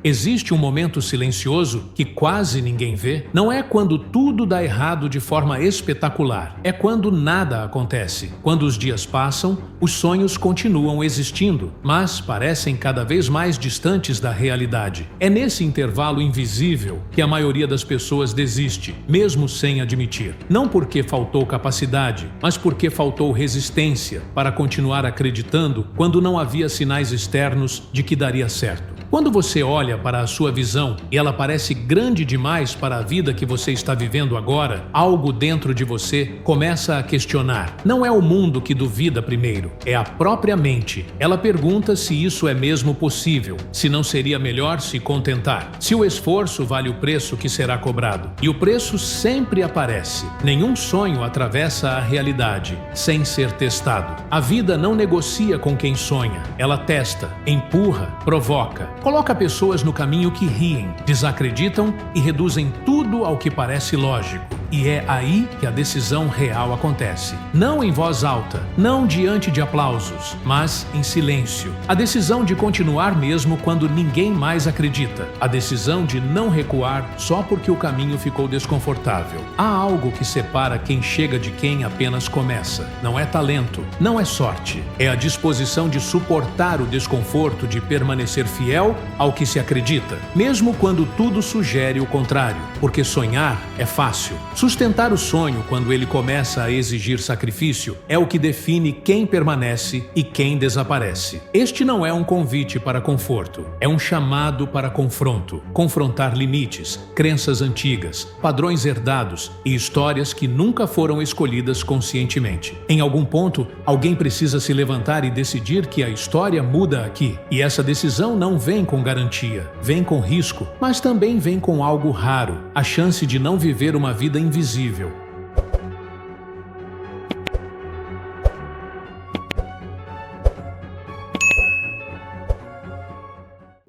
Existe um momento silencioso que quase ninguém vê? Não é quando tudo dá errado de forma espetacular. É quando nada acontece. Quando os dias passam, os sonhos continuam existindo, mas parecem cada vez mais distantes da realidade. É nesse intervalo invisível que a maioria das pessoas desiste, mesmo sem admitir. Não porque faltou capacidade, mas porque faltou resistência para continuar acreditando quando não havia sinais externos de que daria certo. Quando você olha para a sua visão e ela parece grande demais para a vida que você está vivendo agora, algo dentro de você começa a questionar. Não é o mundo que duvida primeiro, é a própria mente. Ela pergunta se isso é mesmo possível, se não seria melhor se contentar, se o esforço vale o preço que será cobrado. E o preço sempre aparece. Nenhum sonho atravessa a realidade sem ser testado. A vida não negocia com quem sonha, ela testa, empurra, provoca. Coloca pessoas no caminho que riem, desacreditam e reduzem tudo ao que parece lógico. E é aí que a decisão real acontece. Não em voz alta, não diante de aplausos, mas em silêncio. A decisão de continuar mesmo quando ninguém mais acredita. A decisão de não recuar só porque o caminho ficou desconfortável. Há algo que separa quem chega de quem apenas começa. Não é talento, não é sorte. É a disposição de suportar o desconforto de permanecer fiel ao que se acredita, mesmo quando tudo sugere o contrário, porque sonhar é fácil. Sustentar o sonho quando ele começa a exigir sacrifício é o que define quem permanece e quem desaparece. Este não é um convite para conforto, é um chamado para confronto. Confrontar limites, crenças antigas, padrões herdados e histórias que nunca foram escolhidas conscientemente. Em algum ponto, alguém precisa se levantar e decidir que a história muda aqui. E essa decisão não vem com garantia, vem com risco, mas também vem com algo raro, a chance de não viver uma vida invisível.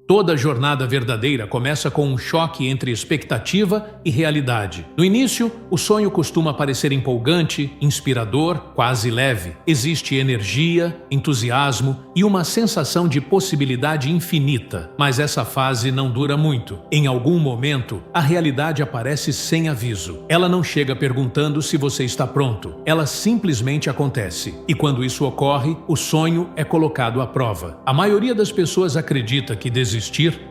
Toda jornada verdadeira começa com um choque entre expectativa e realidade. No início, o sonho costuma parecer empolgante, inspirador, quase leve. Existe energia, entusiasmo e uma sensação de possibilidade infinita. Mas essa fase não dura muito. Em algum momento, a realidade aparece sem aviso. Ela não chega perguntando se você está pronto. Ela simplesmente acontece. E quando isso ocorre, o sonho é colocado à prova. A maioria das pessoas acredita que desistir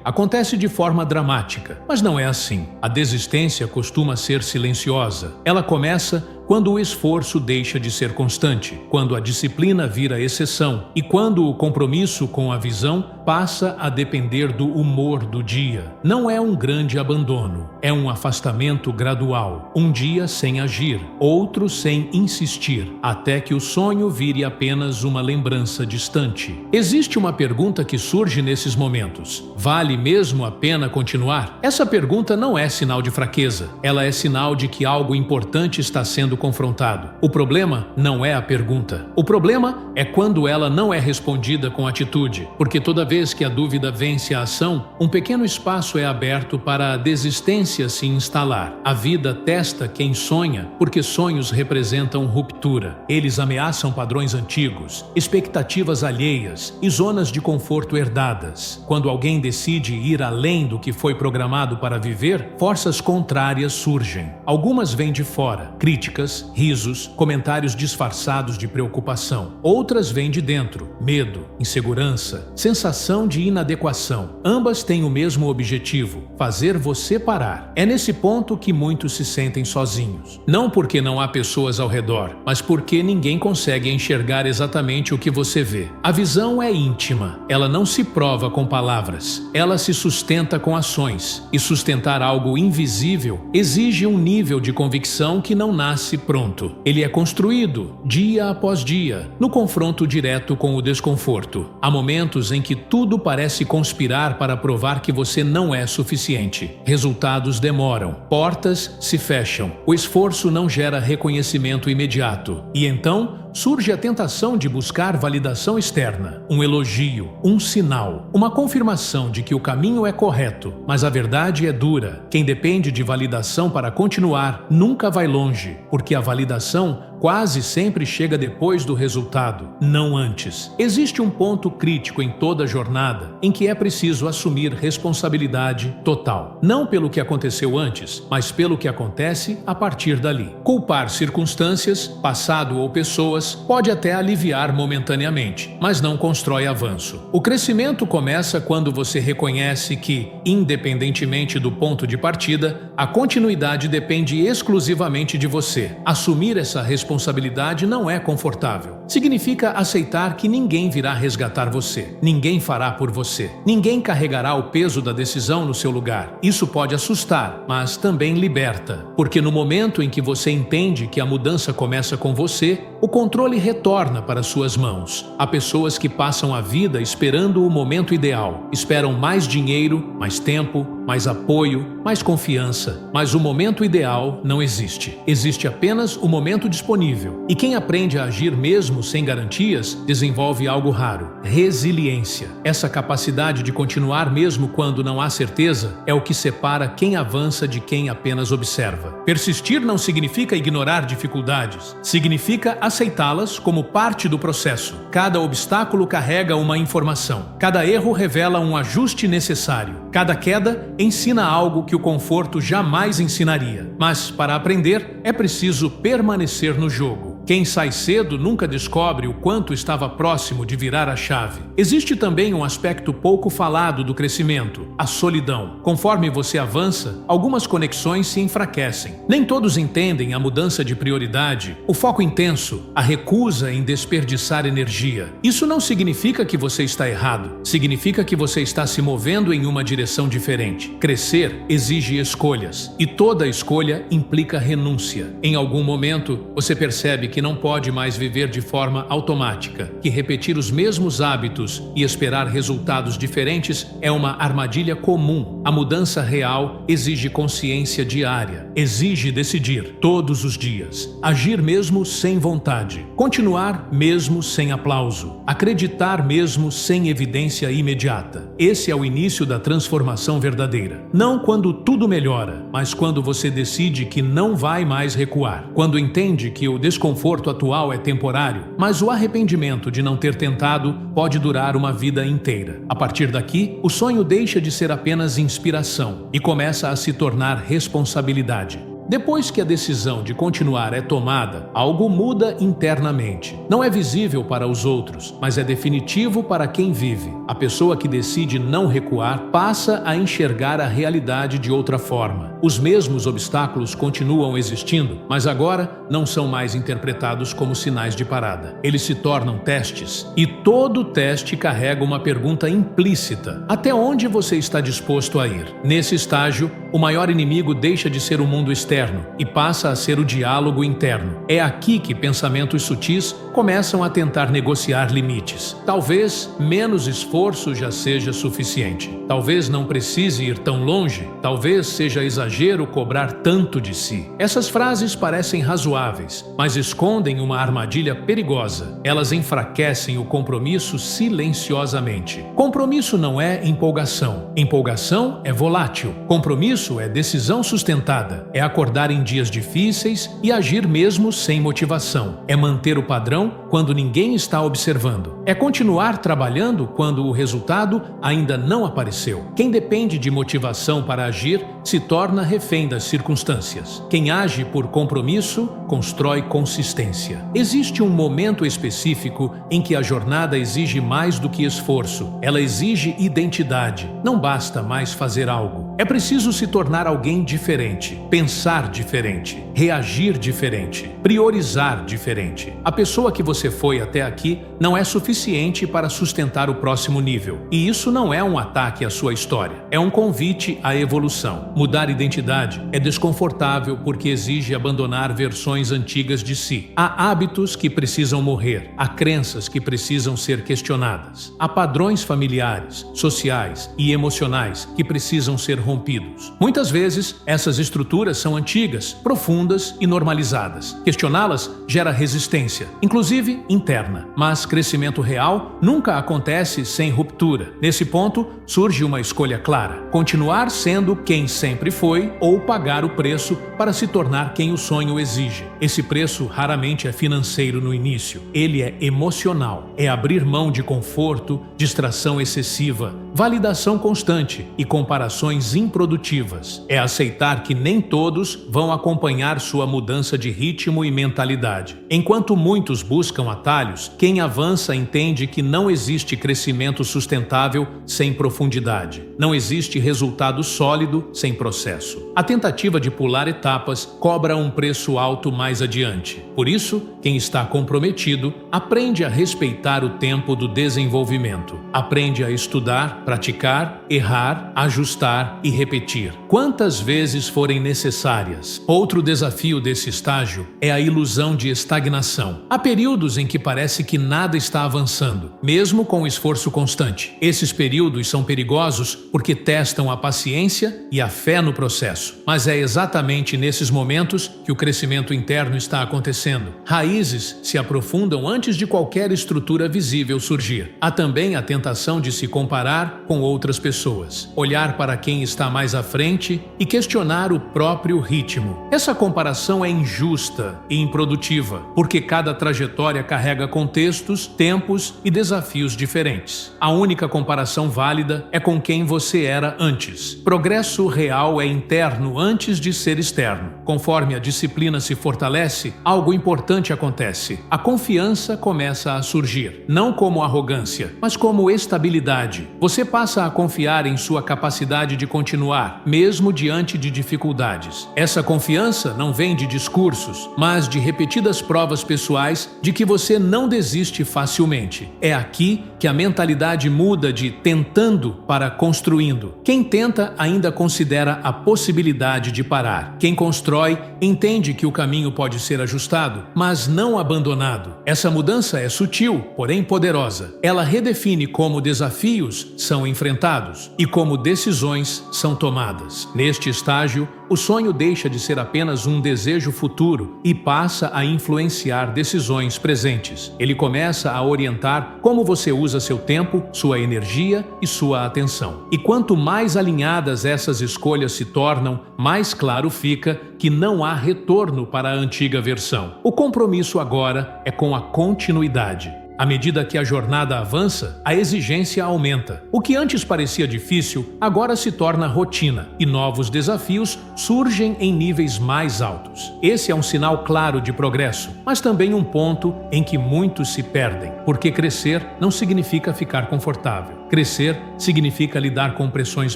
acontece de forma dramática, mas não é assim. A desistência costuma ser silenciosa. Ela começa quando o esforço deixa de ser constante, quando a disciplina vira exceção e quando o compromisso com a visão passa a depender do humor do dia. Não é um grande abandono, é um afastamento gradual. Um dia sem agir, outro sem insistir, até que o sonho vire apenas uma lembrança distante. Existe uma pergunta que surge nesses momentos: vale mesmo a pena continuar? Essa pergunta não é sinal de fraqueza, ela é sinal de que algo importante está sendo confrontado. O problema não é a pergunta. O problema é quando ela não é respondida com atitude, porque toda vez que a dúvida vence a ação, um pequeno espaço é aberto para a desistência se instalar. A vida testa quem sonha, porque sonhos representam ruptura. Eles ameaçam padrões antigos, expectativas alheias e zonas de conforto herdadas. Quando alguém decide ir além do que foi programado para viver, forças contrárias surgem. Algumas vêm de fora, críticas, risos, comentários disfarçados de preocupação. Outras vêm de dentro, medo, insegurança, sensação de inadequação. Ambas têm o mesmo objetivo: fazer você parar. É nesse ponto que muitos se sentem sozinhos. Não porque não há pessoas ao redor, mas porque ninguém consegue enxergar exatamente o que você vê. A visão é íntima, ela não se prova com palavras, ela se sustenta com ações. E sustentar algo invisível exige um nível de convicção que não nasce pronto. Ele é construído dia após dia, no confronto direto com o desconforto. Há momentos em que tudo parece conspirar para provar que você não é suficiente. Resultados demoram, portas se fecham, o esforço não gera reconhecimento imediato. E então surge a tentação de buscar validação externa, um elogio, um sinal, uma confirmação de que o caminho é correto. Mas a verdade é dura. Quem depende de validação para continuar nunca vai longe, porque a validação quase sempre chega depois do resultado, não antes. Existe um ponto crítico em toda a jornada em que é preciso assumir responsabilidade total. Não pelo que aconteceu antes, mas pelo que acontece a partir dali. Culpar circunstâncias, passado ou pessoas pode até aliviar momentaneamente, mas não constrói avanço. O crescimento começa quando você reconhece que, independentemente do ponto de partida, a continuidade depende exclusivamente de você. Assumir essa responsabilidade não é confortável. Significa aceitar que ninguém virá resgatar você, ninguém fará por você, ninguém carregará o peso da decisão no seu lugar. Isso pode assustar, mas também liberta, porque no momento em que você entende que a mudança começa com você, o controle retorna para suas mãos. Há pessoas que passam a vida esperando o momento ideal, esperam mais dinheiro, mais tempo, mais apoio, mais confiança, mas o momento ideal não existe. Existe apenas o momento disponível. E quem aprende a agir mesmo sem garantias, desenvolve algo raro: resiliência. Essa capacidade de continuar mesmo quando não há certeza é o que separa quem avança de quem apenas observa. Persistir não significa ignorar dificuldades, significa aceitá-las como parte do processo. Cada obstáculo carrega uma informação. Cada erro revela um ajuste necessário. Cada queda ensina algo que o conforto jamais ensinaria. Mas, para aprender, é preciso permanecer no jogo. Quem sai cedo nunca descobre o quanto estava próximo de virar a chave. Existe também um aspecto pouco falado do crescimento: a solidão. Conforme você avança, algumas conexões se enfraquecem. Nem todos entendem a mudança de prioridade, o foco intenso, a recusa em desperdiçar energia. Isso não significa que você está errado. Significa que você está se movendo em uma direção diferente. Crescer exige escolhas, e toda escolha implica renúncia. Em algum momento, você percebe que não pode mais viver de forma automática, que repetir os mesmos hábitos e esperar resultados diferentes é uma armadilha comum. A mudança real exige consciência diária, exige decidir todos os dias, agir mesmo sem vontade, continuar mesmo sem aplauso, acreditar mesmo sem evidência imediata. Esse é o início da transformação verdadeira. Não quando tudo melhora, mas quando você decide que não vai mais recuar, quando entende que o desconforto atual é temporário, mas o arrependimento de não ter tentado pode durar uma vida inteira. A partir daqui, o sonho deixa de ser apenas inspiração e começa a se tornar responsabilidade. Depois que a decisão de continuar é tomada, algo muda internamente. Não é visível para os outros, mas é definitivo para quem vive. A pessoa que decide não recuar passa a enxergar a realidade de outra forma. Os mesmos obstáculos continuam existindo, mas agora não são mais interpretados como sinais de parada. Eles se tornam testes, e todo teste carrega uma pergunta implícita: até onde você está disposto a ir? Nesse estágio, o maior inimigo deixa de ser o mundo externo e passa a ser o diálogo interno. É aqui que pensamentos sutis começam a tentar negociar limites. Talvez menos esforço já seja suficiente. Talvez não precise ir tão longe. Talvez seja exagero cobrar tanto de si. Essas frases parecem razoáveis, mas escondem uma armadilha perigosa. Elas enfraquecem o compromisso silenciosamente. Compromisso não é empolgação. Empolgação é volátil. Compromisso é decisão sustentada. É acordar em dias difíceis e agir mesmo sem motivação. É manter o padrão quando ninguém está observando. É continuar trabalhando quando o resultado ainda não apareceu. Quem depende de motivação para agir se torna refém das circunstâncias. Quem age por compromisso constrói consistência. Existe um momento específico em que a jornada exige mais do que esforço. Ela exige identidade. Não basta mais fazer algo. É preciso se tornar alguém diferente, pensar diferente, reagir diferente, priorizar diferente. A pessoa que você foi até aqui não é suficiente para sustentar o próximo nível. E isso não é um ataque à sua história. É um convite à evolução. Mudar identidade é desconfortável porque exige abandonar versões antigas de si. Há hábitos que precisam morrer. Há crenças que precisam ser questionadas. Há padrões familiares, sociais e emocionais que precisam ser rompidos. Muitas vezes, essas estruturas são antigas, profundas e normalizadas. Questioná-las gera resistência, inclusive interna. Mas crescimento real nunca acontece sem ruptura. Nesse ponto, surge uma escolha clara: continuar sendo quem sempre foi ou pagar o preço para se tornar quem o sonho exige. Esse preço raramente é financeiro no início. Ele é emocional. É abrir mão de conforto, distração excessiva, validação constante e comparações improdutivas. É aceitar que nem todos vão acompanhar sua mudança de ritmo e mentalidade. Enquanto muitos buscam atalhos, quem avança entende que não existe crescimento sustentável sem profundidade. Não existe resultado sólido sem processo. A tentativa de pular etapas cobra um preço alto mais adiante. Por isso, quem está comprometido aprende a respeitar o tempo do desenvolvimento. Aprende a estudar, praticar, errar, ajustar e repetir, quantas vezes forem necessárias. Outro desafio desse estágio é a ilusão de estagnação. Há períodos em que parece que nada está avançando, mesmo com esforço constante. Esses períodos são perigosos porque testam a paciência e a fé no processo. Mas é exatamente nesses momentos que o crescimento interno está acontecendo. Raízes se aprofundam antes de qualquer estrutura visível surgir. Há também a tentação de se comparar com outras pessoas, olhar para quem está mais à frente e questionar o próprio ritmo. Essa comparação é injusta e improdutiva, porque cada trajetória carrega contextos, tempos e desafios diferentes. A única comparação válida é com quem você era antes. Progresso real é interno antes de ser externo. Conforme a disciplina se fortalece, algo importante acontece. A confiança começa a surgir, não como arrogância, mas como estabilidade. Você passa a confiar em sua capacidade de continuar, mesmo diante de dificuldades. Essa confiança não vem de discursos, mas de repetidas provas pessoais de que você não desiste facilmente. É aqui que a mentalidade muda de tentando para construindo. Quem tenta ainda considera a possibilidade de parar. Quem constrói entende que o caminho pode ser ajustado, mas não abandonado. Essa mudança é sutil, porém poderosa. Ela redefine como desafios são enfrentados e como decisões são tomadas. Neste estágio, o sonho deixa de ser apenas um desejo futuro e passa a influenciar decisões presentes. Ele começa a orientar como você usa seu tempo, sua energia e sua atenção. E quanto mais alinhadas essas escolhas se tornam, mais claro fica que não há retorno para a antiga versão. O compromisso agora é com a continuidade. À medida que a jornada avança, a exigência aumenta. O que antes parecia difícil, agora se torna rotina, e novos desafios surgem em níveis mais altos. Esse é um sinal claro de progresso, mas também um ponto em que muitos se perdem, porque crescer não significa ficar confortável. Crescer significa lidar com pressões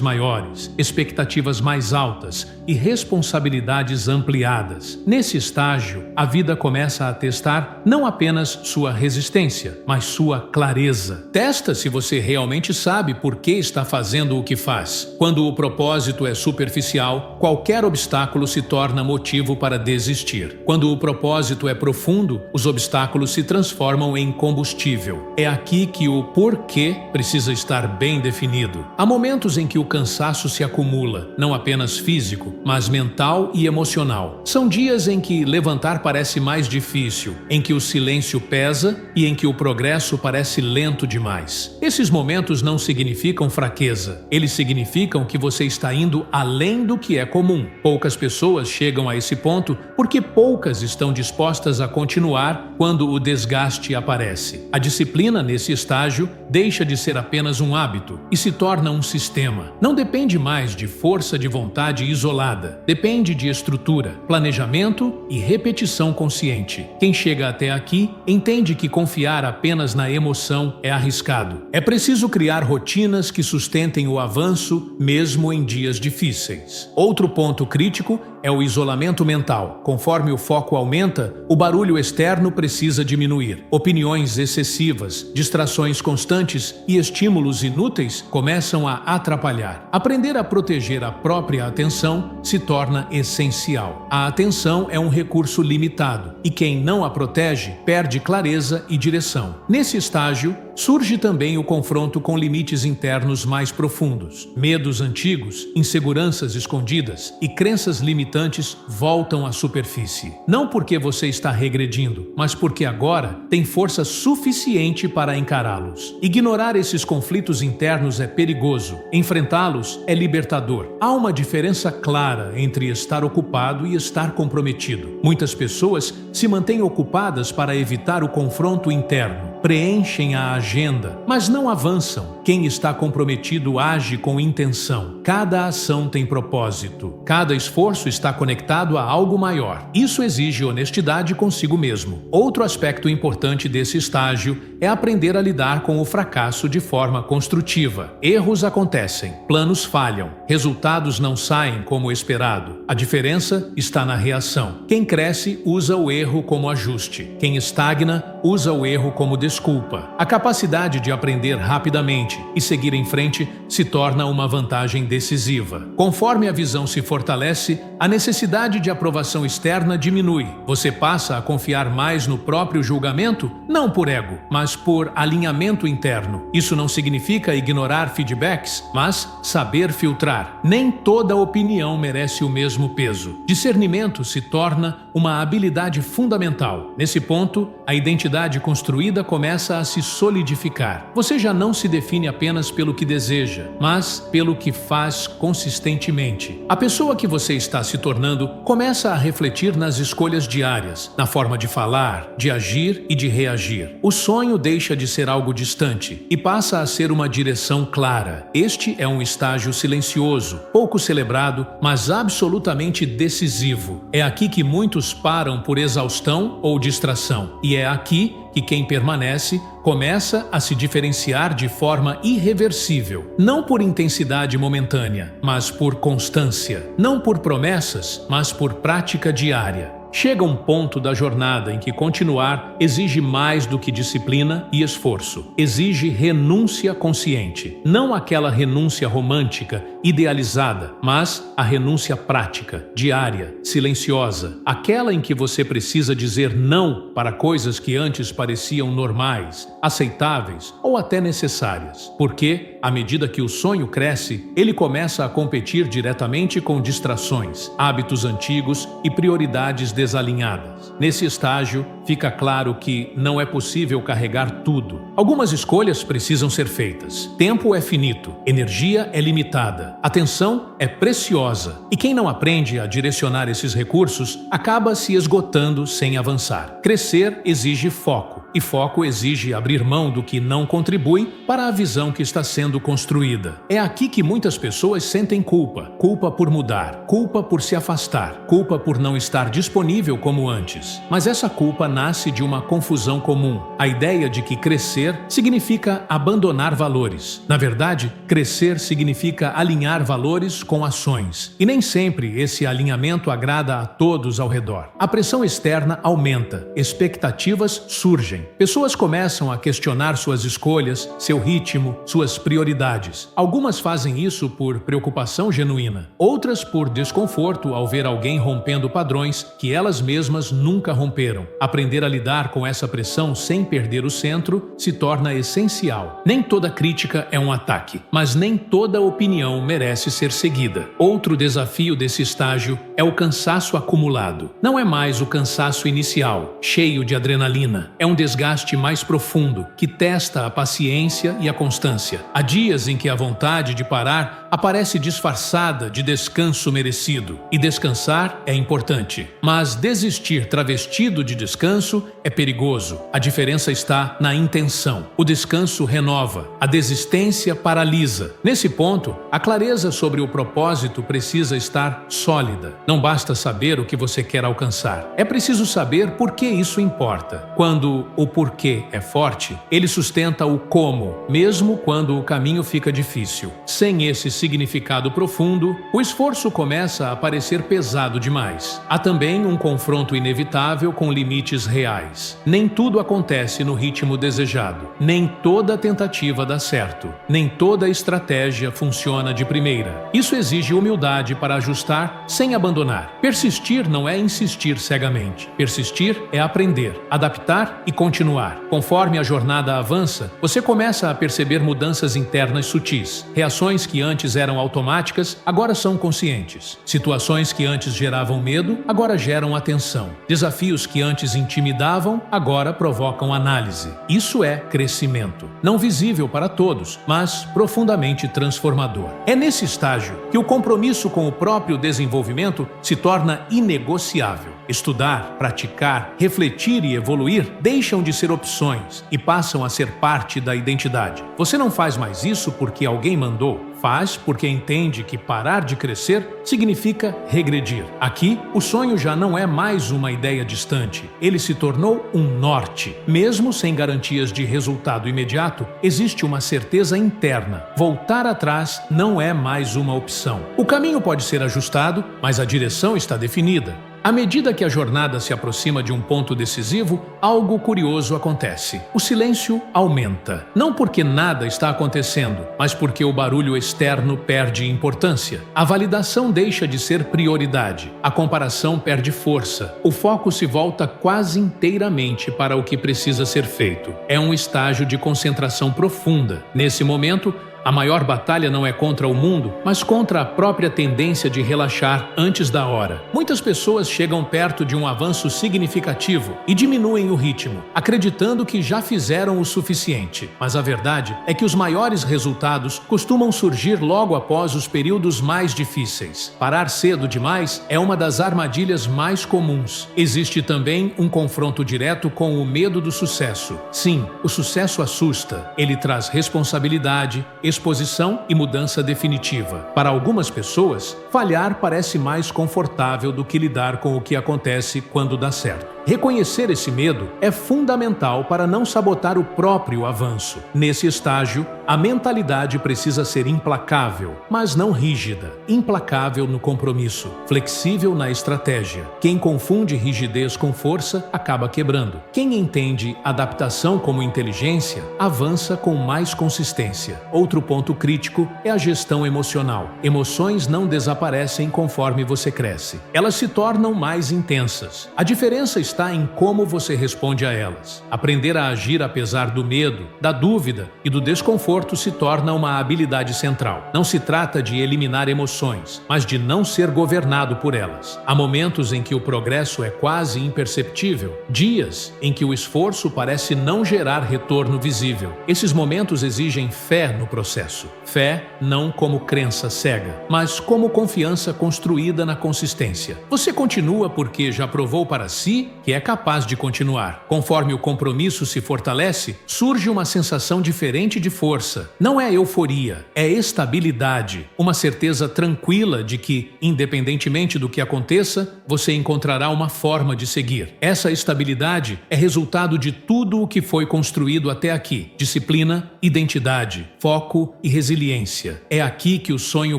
maiores, expectativas mais altas e responsabilidades ampliadas. Nesse estágio, a vida começa a testar não apenas sua resistência, mas sua clareza. Testa se você realmente sabe por que está fazendo o que faz. Quando o propósito é superficial, qualquer obstáculo se torna motivo para desistir. Quando o propósito é profundo, os obstáculos se transformam em combustível. É aqui que o porquê precisa estar bem definido. Há momentos em que o cansaço se acumula, não apenas físico, mas mental e emocional. São dias em que levantar parece mais difícil, em que o silêncio pesa e em que o progresso parece lento demais. Esses momentos não significam fraqueza, eles significam que você está indo além do que é comum. Poucas pessoas chegam a esse ponto porque poucas estão dispostas a continuar quando o desgaste aparece. A disciplina nesse estágio deixa de ser apenas um hábito e se torna um sistema. Não depende mais de força de vontade isolada, depende de estrutura, planejamento e repetição consciente. Quem chega até aqui entende que confiar apenas na emoção é arriscado. É preciso criar rotinas que sustentem o avanço mesmo em dias difíceis. Outro ponto crítico é o isolamento mental. Conforme o foco aumenta, o barulho externo precisa diminuir. Opiniões excessivas, distrações constantes e estímulos inúteis começam a atrapalhar. Aprender a proteger a própria atenção se torna essencial. A atenção é um recurso limitado e quem não a protege perde clareza e direção. Nesse estágio, Surge também o confronto com limites internos mais profundos. Medos antigos, inseguranças escondidas e crenças limitantes voltam à superfície. Não porque você está regredindo, mas porque agora tem força suficiente para encará-los. Ignorar esses conflitos internos é perigoso. Enfrentá-los é libertador. Há uma diferença clara entre estar ocupado e estar comprometido. Muitas pessoas se mantêm ocupadas para evitar o confronto interno. Preenchem a agenda, mas não avançam. Quem está comprometido age com intenção. Cada ação tem propósito. Cada esforço está conectado a algo maior. Isso exige honestidade consigo mesmo. Outro aspecto importante desse estágio é aprender a lidar com o fracasso de forma construtiva. Erros acontecem, planos falham, resultados não saem como esperado. A diferença está na reação. Quem cresce usa o erro como ajuste. Quem estagna usa o erro como desculpa. A capacidade de aprender rapidamente e seguir em frente se torna uma vantagem decisiva. Conforme a visão se fortalece, a necessidade de aprovação externa diminui. Você passa a confiar mais no próprio julgamento, não por ego, mas por alinhamento interno. Isso não significa ignorar feedbacks, mas saber filtrar. Nem toda opinião merece o mesmo peso. Discernimento se torna uma habilidade fundamental. Nesse ponto, a identidade construída começa a se solidificar. Você já não se define apenas pelo que deseja, mas pelo que faz consistentemente. A pessoa que você está se tornando começa a refletir nas escolhas diárias, na forma de falar, de agir e de reagir. O sonho deixa de ser algo distante e passa a ser uma direção clara. Este é um estágio silencioso, pouco celebrado, mas absolutamente decisivo. É aqui que muitos param por exaustão ou distração, e é aqui que quem permanece começa a se diferenciar de forma irreversível, não por intensidade momentânea, mas por constância, não por promessas, mas por prática diária. Chega um ponto da jornada em que continuar exige mais do que disciplina e esforço. Exige renúncia consciente. Não aquela renúncia romântica, idealizada, mas a renúncia prática, diária, silenciosa. Aquela em que você precisa dizer não para coisas que antes pareciam normais, aceitáveis ou até necessárias. Porque, à medida que o sonho cresce, ele começa a competir diretamente com distrações, hábitos antigos e prioridades desalinhadas. Nesse estágio, fica claro que não é possível carregar tudo. Algumas escolhas precisam ser feitas. Tempo é finito, energia é limitada, atenção é preciosa. E quem não aprende a direcionar esses recursos acaba se esgotando sem avançar. Crescer exige foco, e foco exige abrir mão do que não contribui para a visão que está sendo construída. É aqui que muitas pessoas sentem culpa. Culpa por mudar, culpa por se afastar, culpa por não estar disponível como antes. Mas essa culpa nasce de uma confusão comum. A ideia de que crescer significa abandonar valores. Na verdade, crescer significa alinhar valores com ações. E nem sempre esse alinhamento agrada a todos ao redor. A pressão externa aumenta, expectativas surgem. Pessoas começam a questionar suas escolhas, seu ritmo, suas prioridades. Algumas fazem isso por preocupação genuína, outras por desconforto ao ver alguém rompendo padrões que elas mesmas nunca romperam. Aprender a lidar com essa pressão sem perder o centro se torna essencial. Nem toda crítica é um ataque, mas nem toda opinião merece ser seguida. Outro desafio desse estágio é o cansaço acumulado. Não é mais o cansaço inicial, cheio de adrenalina. É um desgaste mais profundo, que testa a paciência e a constância. Há dias em que a vontade de parar aparece disfarçada de descanso merecido. E descansar é importante, mas desistir travestido de descanso é perigoso. A diferença está na intenção. O descanso renova, a desistência paralisa. Nesse ponto, a clareza sobre o propósito precisa estar sólida. Não basta saber o que você quer alcançar. É preciso saber por que isso importa. Quando o porquê é forte, ele sustenta o como, mesmo quando o caminho fica difícil. Sem esse significado profundo, o esforço começa a parecer pesado demais. Há também um confronto inevitável com limites valores reais. Nem tudo acontece no ritmo desejado. Nem toda tentativa dá certo. Nem toda estratégia funciona de primeira. Isso exige humildade para ajustar sem abandonar. Persistir não é insistir cegamente. Persistir é aprender, adaptar e continuar. Conforme a jornada avança, você começa a perceber mudanças internas sutis. Reações que antes eram automáticas, agora são conscientes. Situações que antes geravam medo, agora geram atenção. Desafios que antes intimidavam, agora provocam análise. Isso é crescimento. Não visível para todos, mas profundamente transformador. É nesse estágio que o compromisso com o próprio desenvolvimento se torna inegociável. Estudar, praticar, refletir e evoluir deixam de ser opções e passam a ser parte da identidade. Você não faz mais isso porque alguém mandou. Faz porque entende que parar de crescer significa regredir. Aqui, o sonho já não é mais uma ideia distante. Ele se tornou um norte. Mesmo sem garantias de resultado imediato, existe uma certeza interna. Voltar atrás não é mais uma opção. O caminho pode ser ajustado, mas a direção está definida. À medida que a jornada se aproxima de um ponto decisivo, algo curioso acontece. O silêncio aumenta. Não porque nada está acontecendo, mas porque o barulho externo perde importância. A validação deixa de ser prioridade. A comparação perde força. O foco se volta quase inteiramente para o que precisa ser feito. É um estágio de concentração profunda. Nesse momento, a maior batalha não é contra o mundo, mas contra a própria tendência de relaxar antes da hora. Muitas pessoas chegam perto de um avanço significativo e diminuem o ritmo, acreditando que já fizeram o suficiente. Mas a verdade é que os maiores resultados costumam surgir logo após os períodos mais difíceis. Parar cedo demais é uma das armadilhas mais comuns. Existe também um confronto direto com o medo do sucesso. Sim, o sucesso assusta. Ele traz responsabilidade, exposição e mudança definitiva. Para algumas pessoas, falhar parece mais confortável do que lidar com o que acontece quando dá certo. Reconhecer esse medo é fundamental para não sabotar o próprio avanço. Nesse estágio, a mentalidade precisa ser implacável, mas não rígida. Implacável no compromisso, flexível na estratégia. Quem confunde rigidez com força acaba quebrando. Quem entende adaptação como inteligência avança com mais consistência. Outro ponto crítico é a gestão emocional. Emoções não desaparecem conforme você cresce. Elas se tornam mais intensas. A diferença está em como você responde a elas. Aprender a agir apesar do medo, da dúvida e do desconforto se torna uma habilidade central. Não se trata de eliminar emoções, mas de não ser governado por elas. Há momentos em que o progresso é quase imperceptível, dias em que o esforço parece não gerar retorno visível. Esses momentos exigem fé no processo. Fé não como crença cega, mas como confiança construída na consistência. Você continua porque já provou para si que é capaz de continuar. Conforme o compromisso se fortalece, surge uma sensação diferente de força. Não é euforia, é estabilidade, uma certeza tranquila de que, independentemente do que aconteça, você encontrará uma forma de seguir. Essa estabilidade é resultado de tudo o que foi construído até aqui: disciplina, identidade, foco e resiliência. É aqui que o sonho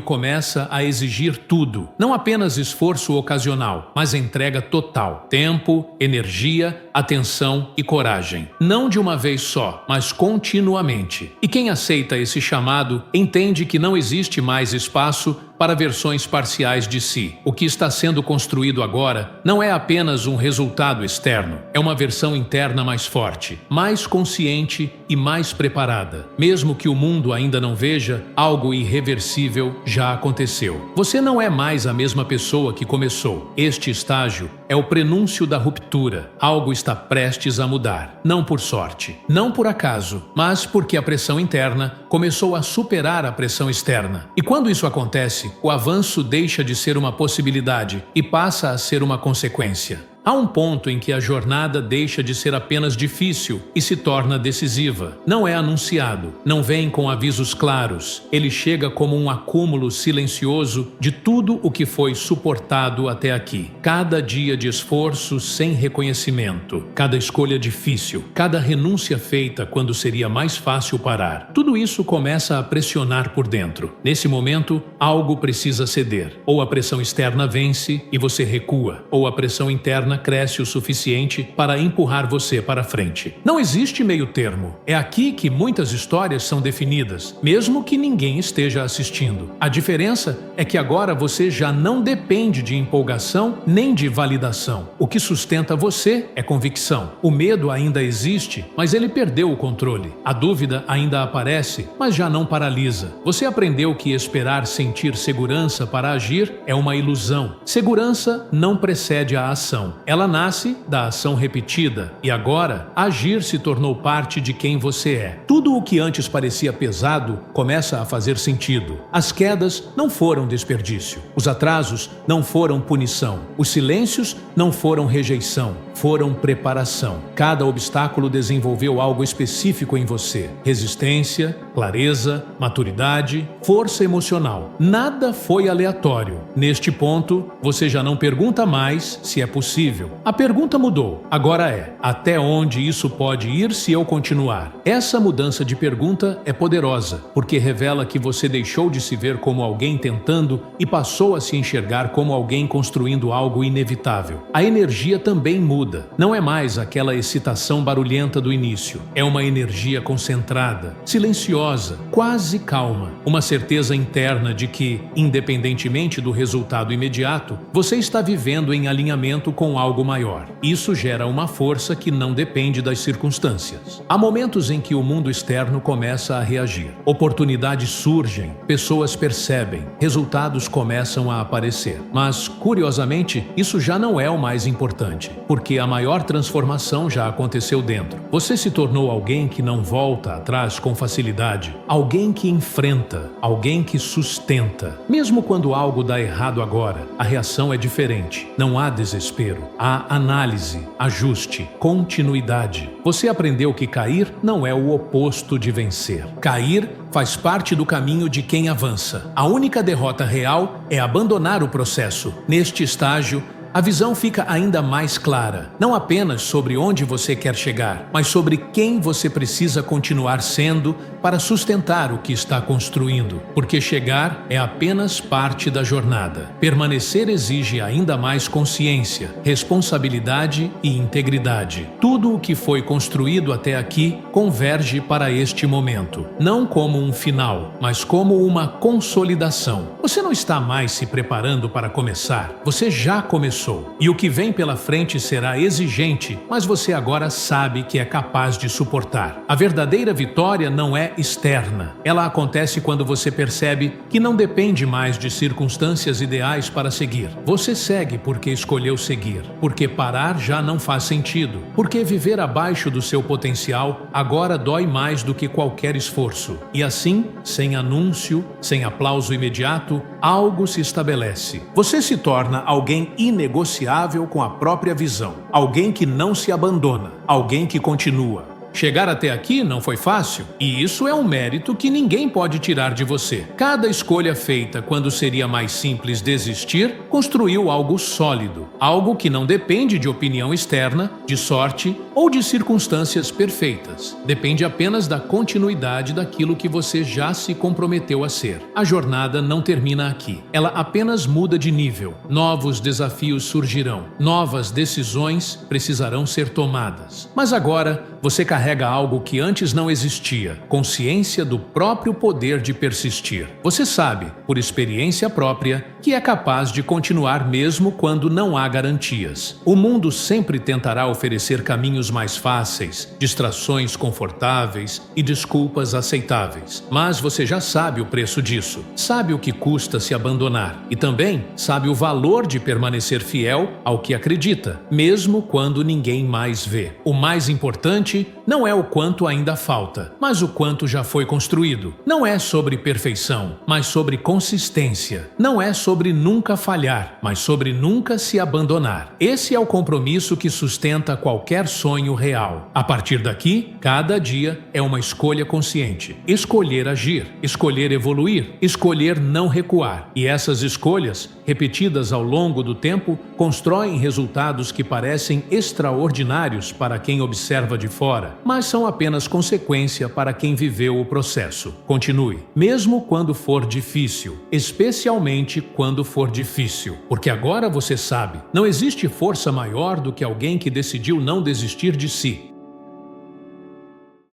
começa a exigir tudo, não apenas esforço ocasional, mas entrega total: tempo, energia, atenção e coragem. Não de uma vez só, mas continuamente. E quem aceita esse chamado entende que não existe mais espaço para versões parciais de si. O que está sendo construído agora não é apenas um resultado externo, é uma versão interna mais forte, mais consciente e mais preparada. Mesmo que o mundo ainda não veja, algo irreversível já aconteceu. Você não é mais a mesma pessoa que começou. Este estágio é o prenúncio da ruptura. Algo está prestes a mudar. Não por sorte, não por acaso, mas porque a pressão interna começou a superar a pressão externa. E quando isso acontece, o avanço deixa de ser uma possibilidade e passa a ser uma consequência. Há um ponto em que a jornada deixa de ser apenas difícil e se torna decisiva. Não é anunciado, não vem com avisos claros. Ele chega como um acúmulo silencioso de tudo o que foi suportado até aqui. Cada dia de esforço sem reconhecimento, cada escolha difícil, cada renúncia feita quando seria mais fácil parar. Tudo isso começa a pressionar por dentro. Nesse momento, algo precisa ceder. Ou a pressão externa vence e você recua, ou a pressão interna interna cresce o suficiente para empurrar você para frente. Não existe meio termo. É aqui que muitas histórias são definidas, mesmo que ninguém esteja assistindo. A diferença é que agora você já não depende de empolgação nem de validação. O que sustenta você é convicção. O medo ainda existe, mas ele perdeu o controle. A dúvida ainda aparece, mas já não paralisa. Você aprendeu que esperar sentir segurança para agir é uma ilusão. Segurança não precede a ação. Ela nasce da ação repetida e agora agir se tornou parte de quem você é. Tudo o que antes parecia pesado começa a fazer sentido. As quedas não foram desperdício. Os atrasos não foram punição. Os silêncios não foram rejeição. Foram preparação. Cada obstáculo desenvolveu algo específico em você. Resistência, clareza, maturidade, força emocional. Nada foi aleatório. Neste ponto, você já não pergunta mais se é possível. A pergunta mudou. Agora é: até onde isso pode ir se eu continuar? Essa mudança de pergunta é poderosa, porque revela que você deixou de se ver como alguém tentando e passou a se enxergar como alguém construindo algo inevitável. A energia também muda. Não é mais aquela excitação barulhenta do início. É uma energia concentrada, silenciosa, quase calma. Uma certeza interna de que, independentemente do resultado imediato, você está vivendo em alinhamento com algo maior. Isso gera uma força que não depende das circunstâncias. Há momentos em que o mundo externo começa a reagir. Oportunidades surgem, pessoas percebem, resultados começam a aparecer. Mas, curiosamente, isso já não é o mais importante, porque a maior transformação já aconteceu dentro. Você se tornou alguém que não volta atrás com facilidade, alguém que enfrenta, alguém que sustenta. Mesmo quando algo dá errado agora, a reação é diferente. Não há desespero, há análise, ajuste, continuidade. Você aprendeu que cair não é o oposto de vencer. Cair faz parte do caminho de quem avança. A única derrota real é abandonar o processo. Neste estágio, a visão fica ainda mais clara, não apenas sobre onde você quer chegar, mas sobre quem você precisa continuar sendo para sustentar o que está construindo, porque chegar é apenas parte da jornada. Permanecer exige ainda mais consciência, responsabilidade e integridade. Tudo o que foi construído até aqui converge para este momento, não como um final, mas como uma consolidação. Você não está mais se preparando para começar, você já começou. E o que vem pela frente será exigente, mas você agora sabe que é capaz de suportar. A verdadeira vitória não é externa. Ela acontece quando você percebe que não depende mais de circunstâncias ideais para seguir. Você segue porque escolheu seguir, porque parar já não faz sentido, porque viver abaixo do seu potencial agora dói mais do que qualquer esforço. E assim, sem anúncio, sem aplauso imediato, algo se estabelece. Você se torna alguém inegociável com a própria visão, alguém que não se abandona, alguém que continua. Chegar até aqui não foi fácil, e isso é um mérito que ninguém pode tirar de você. Cada escolha feita quando seria mais simples desistir, construiu algo sólido, algo que não depende de opinião externa, de sorte ou de circunstâncias perfeitas. Depende apenas da continuidade daquilo que você já se comprometeu a ser. A jornada não termina aqui, ela apenas muda de nível. Novos desafios surgirão, novas decisões precisarão ser tomadas. Mas agora, você carrega algo que antes não existia, consciência do próprio poder de persistir. Você sabe, por experiência própria, que é capaz de continuar mesmo quando não há garantias. O mundo sempre tentará oferecer caminhos mais fáceis, distrações confortáveis e desculpas aceitáveis. Mas você já sabe o preço disso, sabe o que custa se abandonar e também sabe o valor de permanecer fiel ao que acredita, mesmo quando ninguém mais vê. O mais importante não é o quanto ainda falta, mas o quanto já foi construído. Não é sobre perfeição, mas sobre consistência. Não é sobre nunca falhar, mas sobre nunca se abandonar. Esse é o compromisso que sustenta qualquer sonho real. A partir daqui, cada dia é uma escolha consciente. Escolher agir, escolher evoluir, escolher não recuar. E essas escolhas, repetidas ao longo do tempo, constroem resultados que parecem extraordinários para quem observa de fora, mas são apenas consequência para quem viveu o processo. Continue, mesmo quando for difícil, especialmente quando for difícil, porque agora você sabe, não existe força maior do que alguém que decidiu não desistir de si.